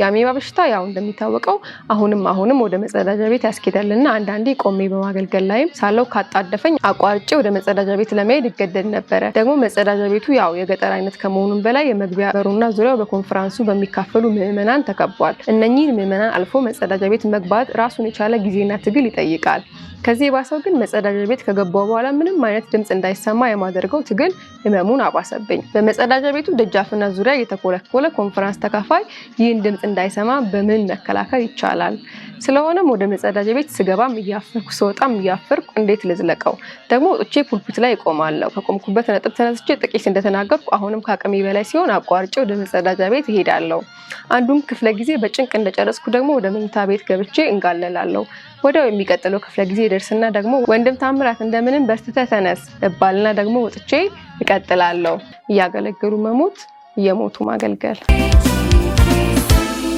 የአሜባ በሽታ ያው እንደሚታወቀው አሁንም ወደ መጸዳጃ ቤት ያስኬዳልና አንዳንዴ ቆሜ በማገልገል ላይም ሳለው ካጣደፈኝ አቋርጬ ወደ መጸዳጃ ቤት ለመሄድ ይገደድ ነበር። ደግሞ መጸዳጃ ቤቱ ያው የገጠር አይነት ከመሆኑም በላይ የመግቢያ በሩና ዙሪያው በኮንፈረንሱ በሚካፈሉ ምዕመናን ተከቧል። እነኚህን ምዕመናን አልፎ መጸዳጃ ቤት መግባት ራሱን የቻለ ጊዜና ትግል ይጠይቃል። ከዚህ ባሰው ግን መጸዳጃ ቤት ከገባው በኋላ ምንም አይነት ድምጽ እንዳይሰማ የማደርገው ትግል ህመሙን አባሰብኝ። በመጸዳጃ ቤቱ ደጃፍና ዙሪያ የተኮለኮለ ኮንፈረንስ ተካፋይ ይህን ድምጽ እንዳይሰማ በምን መከላከል ይቻላል? ስለሆነም ወደ መጸዳጃ ቤት ስገባም እያፈርኩ ስወጣም እያፈርኩ እንዴት ልዝለቀው? ደግሞ ወጥቼ ፑልፒት ላይ ቆማለሁ። ከቆምኩበት ነጥብ ተነስቼ ጥቂት እንደተናገርኩ አሁንም ከአቅሜ በላይ ሲሆን አቋርጬ ወደ መጸዳጃ ቤት እሄዳለሁ። አንዱን ክፍለ ጊዜ በጭንቅ እንደጨረስኩ ደግሞ ወደ መኝታ ቤት ገብቼ እንጋለላለሁ። ወዲያው የሚቀጥለው ክፍለ ጊዜ ደርስና ደግሞ ወንድም ታምራት እንደምንም በርትተህ ተነስ እባልና ደግሞ ወጥቼ እቀጥላለሁ። እያገለገሉ መሞት፣ እየሞቱ ማገልገል።